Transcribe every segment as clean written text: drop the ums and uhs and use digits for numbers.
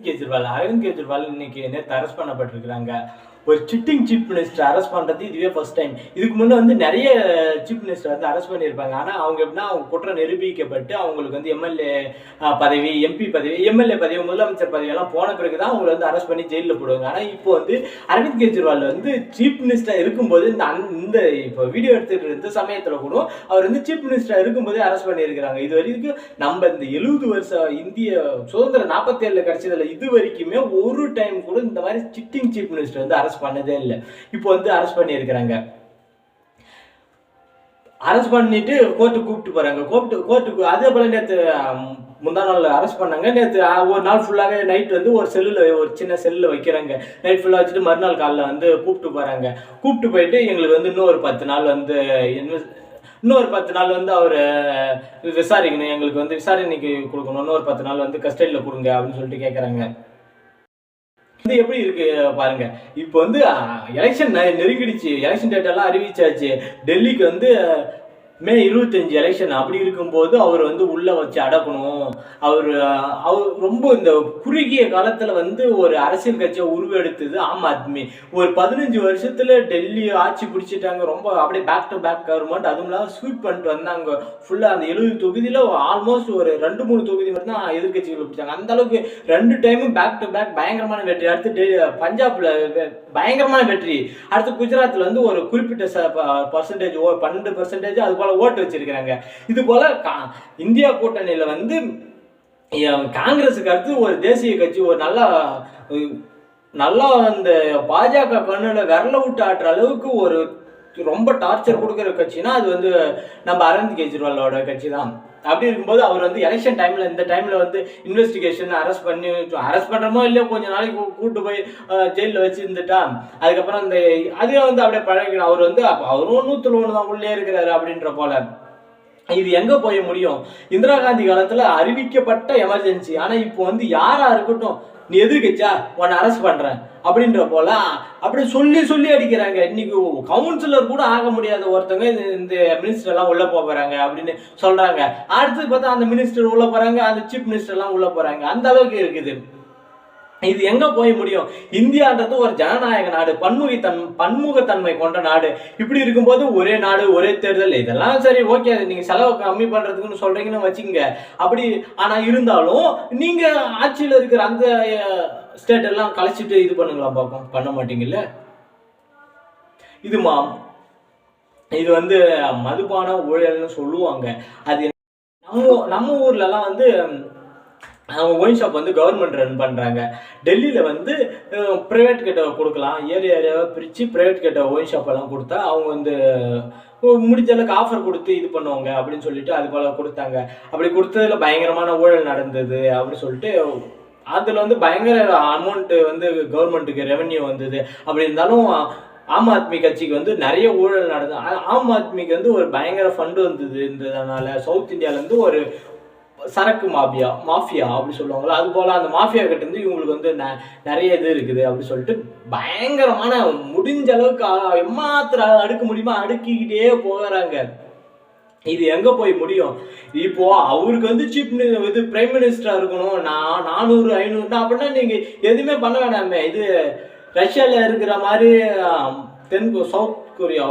அரவிந்த் கெஜ்ரிவால் இன்னைக்கு நேற்று அரெஸ்ட் பண்ணப்பட்டிருக்கிறாங்க. ஒரு சிட்டிங் சீஃப் மினிஸ்டர் அரெஸ்ட் பண்றது இதுவே ஃபர்ஸ்ட் டைம். இதுக்கு முன்னே வந்து நிறைய சீஃப் மினிஸ்டர் வந்து அரெஸ்ட் பண்ணியிருப்பாங்க. ஆனால் அவங்க எப்படின்னா அவங்க குற்றம் நிரூபிக்கப்பட்டு அவங்களுக்கு வந்து எம்எல்ஏ பதவி, எம்பி பதவி, எம்எல்ஏ பதவி, முதலமைச்சர் பதவி எல்லாம் போன பிறகு தான் அவங்களை வந்து அரெஸ்ட் பண்ணி ஜெயிலில் போடுவாங்க. ஆனால் இப்போ வந்து அரவிந்த் கெஜ்ரிவால் வந்து சீஃப் மினிஸ்டர் இருக்கும்போது இந்த இப்போ வீடியோ எடுத்துட்டு இருந்த சமயத்தில் கூட அவர் வந்து சீஃப் மினிஸ்டர் இருக்கும்போதே அரெஸ்ட் பண்ணியிருக்கிறாங்க. இது வரைக்கும் நம்ம இந்த 70 வருஷம் இந்திய சுதந்திரம் 47 கிடைச்சதுல இது வரைக்குமே ஒரு டைம் கூட இந்த மாதிரி சிட்டிங் சீஃப் மினிஸ்டர் வந்து அரெஸ்ட் பண்ணதே இல்லை. இப்போ வந்து அரெஸ்ட் பண்ணியிருக்கிறாங்க. அரெஸ்ட் பண்ணிட்டு கோர்ட்டுக்கு கூப்பிட்டு போறாங்க. கோர்ட்டுக்கு அதே போல நேற்று முந்தா நாள் அரெஸ்ட் பண்ணாங்க. நேற்று ஒரு நாள் ஃபுல்லாகவே நைட் வந்து ஒரு சின்ன செல்லில் வைக்கிறாங்க. நைட் ஃபுல்லாக வச்சுட்டு மறுநாள் காலைல வந்து கூப்பிட்டு போறாங்க. கூப்பிட்டு போயிட்டு எங்களுக்கு வந்து இன்னொரு 10 நாள் வந்து அவர் விசாரிக்கணும், எங்களுக்கு வந்து விசாரணைக்கு கொடுக்கணும், இன்னொரு 10 நாள் வந்து கஸ்டடியில் கொடுங்க அப்படின்னு சொல்லிட்டு கேட்குறாங்க. இது எப்படி இருக்கு பாருங்க. இப்போ வந்து எலெக்ஷன் நெருங்கிடுச்சு, எலெக்ஷன் டேட் எல்லாம் அறிவிச்சாச்சு. டெல்லிக்கு வந்து மே 25 எலெக்ஷன். அப்படி இருக்கும்போது அவர் வந்து உள்ள வச்சு அடக்கணும். அவர் ரொம்ப இந்த குறுகிய காலத்துல வந்து ஒரு அரசியல் கட்சியை உருவெடுத்தது ஆம் ஆத்மி. ஒரு 15 வருஷத்துல டெல்லி ஆட்சி பிடிச்சிட்டாங்க. ரொம்ப அப்படியே பேக் டு பேக் கவர்மெண்ட். அதுவும் இல்லாமல் ஸ்வீப் பண்ணிட்டு வந்தாங்க. ஃபுல்லா அந்த 70 தொகுதியில ஆல்மோஸ்ட் ஒரு 2-3 தொகுதி மட்டும் தான் எதிர்கட்சிகள் பிடிச்சாங்க. அந்த அளவுக்கு 2 டைமும் பேக் டு பேக் பயங்கரமான வெற்றி. அடுத்து பஞ்சாப்ல பயங்கரமான வெற்றி. அடுத்து குஜராத்ல வந்து ஒரு குறிப்பிட்ட பர்சன்டேஜ் 12% அது ஓட்டு வச்சிருக்கிறாங்க. இது போல இந்தியா கூட்டணியில வந்து காங்கிரஸுக்கு அடுத்து ஒரு தேசிய கட்சி ஒரு நல்லா அந்த பாஜக கண்ணுல விரல விட்டு ஆட்டுற அளவுக்கு ஒரு ரொம்ப டார்ச்சர் கொடுக்குற கட்சினா அது வந்து நம்ம அரவிந்த் கெஜ்ரிவாலோட கட்சி தான். அப்படி இருக்கும்போது அவர் வந்து எலெக்ஷன் டைம்ல இந்த டைம்ல வந்து இன்வெஸ்டிகேஷன் அரெஸ்ட் பண்றமோ இல்லையோ கொஞ்ச நாளைக்கு கூட்டு போய் ஜெயிலில் வச்சிருந்துட்டா அதுக்கப்புறம் அந்த அதே வந்து அப்படியே பழகிடும். அவர் வந்து அவரும் 101 தான் உள்ளே இருக்கிறாரு அப்படின்ற போல. இது எங்க போய் முடியும்? இந்திரா காந்தி காலத்துல அறிவிக்கப்பட்ட எமர்ஜென்சி. ஆனா இப்போ வந்து யாரா இருக்கட்டும், நீ எதிர்கட்சியா உன்னை அரெஸ்ட் பண்றேன் அப்படின்ற போல அப்படி சொல்லி அடிக்கிறாங்க. இன்னைக்கு கவுன்சிலர் கூட ஆக முடியாத ஒருத்தவங்க இந்த மினிஸ்டர் எல்லாம் உள்ள போறாங்க அப்படின்னு சொல்றாங்க. அடுத்து பார்த்தா அந்த மினிஸ்டர் உள்ள போறாங்க, அந்த சீஃப் மினிஸ்டர் எல்லாம் உள்ள போறாங்க. அந்த அளவுக்கு இருக்குது. இது எங்க போய் முடியும்? இந்தியான்றது ஒரு ஜனநாயக நாடு, பன்முகத்தன்மை கொண்ட நாடு. இப்படி இருக்கும்போது ஒரே நாடு ஒரே தேர்தல் இதெல்லாம் சரி ஓகே, நீங்க செலவு கம்மி பண்றதுக்குன்னு சொல்றீங்கன்னு வச்சுக்கோங்க. அப்படி ஆனா இருந்தாலும் நீங்க ஆட்சியில் இருக்கிற அந்த ஸ்டேட் எல்லாம் கலைச்சிட்டு இது பண்ணுங்களா பார்ப்போம், பண்ண மாட்டீங்கல்ல. இது வந்து மதுபான ஊழல்னு சொல்லுவாங்க. அது நம்ம ஊர்ல எல்லாம் வந்து அவங்க ஒயின் ஷாப் வந்து கவர்மெண்ட் ரன் பண்ணுறாங்க. டெல்லியில் வந்து ப்ரைவேட் கிட்ட கொடுக்கலாம், ஏரியாவை பிரித்து ப்ரைவேட் கிட்ட ஒயின் ஷாப் எல்லாம் கொடுத்தா அவங்க வந்து முடிஞ்ச அளவுக்கு ஆஃபர் கொடுத்து இது பண்ணுவாங்க அப்படின்னு சொல்லிட்டு அது போல் கொடுத்தாங்க. அப்படி கொடுத்ததுல பயங்கரமான ஊழல் நடந்தது அப்படின்னு சொல்லிட்டு அதில் வந்து பயங்கர அமௌண்ட்டு வந்து கவர்மெண்ட்டுக்கு ரெவன்யூ வந்தது. அப்படி இருந்தாலும் ஆம் ஆத்மி கட்சிக்கு வந்து நிறைய ஊழல் நடந்தது. ஆம் ஆத்மிக்கு வந்து ஒரு பயங்கர ஃபண்டு வந்தது. இருந்ததுனால சவுத் இந்தியாவிலேருந்து ஒரு சரக்கு மாஃபியா அப்படி சொல்லுவாங்களா, அது போல அந்த மாஃபியா கிட்ட இருந்து இவங்களுக்கு வந்து நிறைய இது இருக்குது அப்படி சொல்லிட்டு பயங்கரமான முடிஞ்ச அளவுக்கு எம்மாத்திர அடுக்க முடியுமா அடுக்கிக்கிட்டே போகிறாங்க. இது எங்க போய் முடியும்? இப்போ அவருக்கு வந்து இது பிரைம் மினிஸ்டரா இருக்கணும், 400-500 அப்படின்னா நீங்க எதுவுமே பண்ண வேணாமே. இது ரஷ்யால இருக்கிற மாதிரி சவுத் கொரியா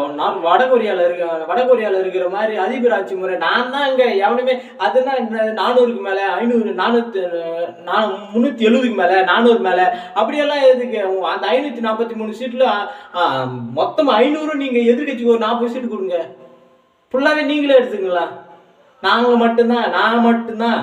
வட கொரியால இருக்கிற மாதிரி அதிபர் ஆட்சி முறை. நான் தான் இங்க எவனுமே அதுனா 400க்கு மேல 500 370க்கு மேல 400 மேல அப்படியெல்லாம் எதுக்கு? அந்த 543 சீட்ல மொத்தம் 500 நீங்க எதிர்கட்சிக்கு ஒரு 40 சீட்டு கொடுங்க, ஃபுல்லாவே நீங்களே எடுத்துக்கலாம். நான் மட்டும்தான்.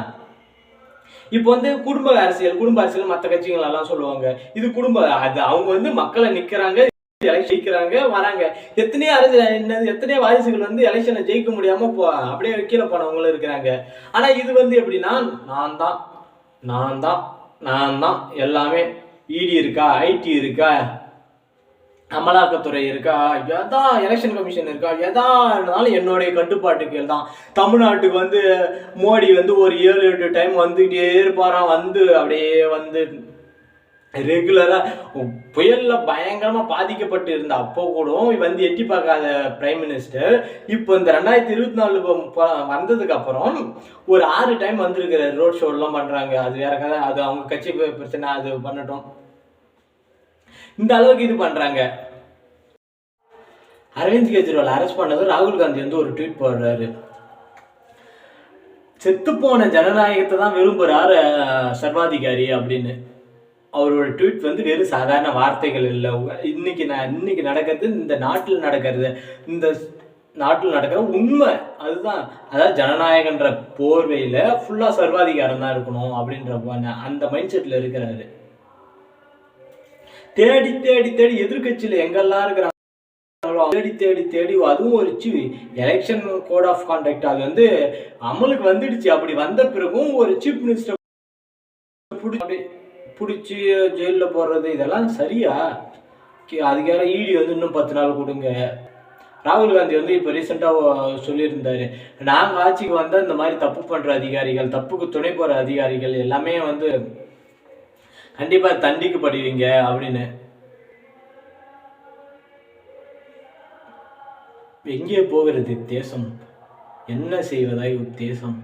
இப்போ வந்து குடும்ப அரசியல் மற்ற கட்சிகள் எல்லாம் சொல்லுவாங்க. இது குடும்ப அது அவங்க வந்து மக்களை நிக்கிறாங்க, ஜெயிக்கிறாங்க, வராங்க. எத்தனையோ வாரிசுகள் வந்து எலெக்ஷனை ஜெயிக்க முடியாம அப்படியே கீழே போனவங்களும் இருக்கிறாங்க. ஆனா இது வந்து எப்படின்னா நான் தான் எல்லாமே. இடி இருக்கா, ஐடி இருக்கா, அமலாக்கத்துறை இருக்கா, எதா எலெக்ஷன் கமிஷன் இருக்கா, எதா இருந்தாலும் என்னுடைய கட்டுப்பாட்டுக்கு தான். தமிழ்நாட்டுக்கு வந்து மோடி வந்து ஒரு 7-8 டைம் வந்துகிட்டே இருப்பாராம். வந்து அப்படியே வந்து ரெகுலராக புயலில் பயங்கரமாக பாதிக்கப்பட்டு இருந்த அப்போ கூட வந்து எட்டி பார்க்காத பிரைம் மினிஸ்டர் இப்போ இந்த 2024 வந்ததுக்கு அப்புறம் ஒரு 6 டைம் வந்திருக்கிற ரோட் ஷோலாம் பண்ணுறாங்க. அது வேற கதை, அது அவங்க கட்சி பிரச்சனை, அது பண்ணட்டும். இந்த அளவுக்கு இது பண்ணுறாங்க. அரவிந்த் கெஜ்ரிவால் அரெஸ்ட் பண்ணது ராகுல் காந்தி வந்து ஒரு ட்வீட் போடுறாரு. செத்துப்போன ஜனநாயகத்தை தான் விரும்புகிறார் சர்வாதிகாரி அப்படின்னு. அவரோட ட்வீட் வந்து வெறும் சாதாரண வார்த்தைகள் இல்லை. இன்னைக்கு நடக்கிறது, இந்த நாட்டில் நடக்கிறது, இந்த நாட்டில் நடக்கிற உண்மை அதுதான். அதாவது ஜனநாயகன்ற போர்வையில் ஃபுல்லாக சர்வாதிகாரம் தான் இருக்கணும் அப்படின்ற அந்த மைண்ட் செட்டில் இருக்கிறாரு. தேடி தேடி தேடி எதிர்கட்சியில் எங்கெல்லாம் இருக்கிறாங்க தேடி தேடி தேடி, அதுவும் ஒரு எலெக்ஷன் கோட் ஆஃப் கான்டக்ட் அது வந்து அமலுக்கு வந்துடுச்சு. அப்படி வந்த பிறகும் ஒரு சீஃப் மினிஸ்டர் பிடிச்சி ஜெயிலில் போடுறது இதெல்லாம் சரியா? அதுக்காக இடி வந்து இன்னும் 10 நாள் கொடுங்க. ராகுல் காந்தி வந்து இப்போ ரீசெண்டாக சொல்லியிருந்தாரு, நாங்கள் ஆட்சிக்கு வந்தால் இந்த மாதிரி தப்பு பண்ணுற அதிகாரிகள், தப்புக்கு துணை போகிற அதிகாரிகள் எல்லாமே வந்து கண்டிப்பாக தண்டிக்கப்படுவீங்க அப்படின்னு. எங்கே போகிறது தேசம்? என்ன செய்வதாய் உத்தேசம்?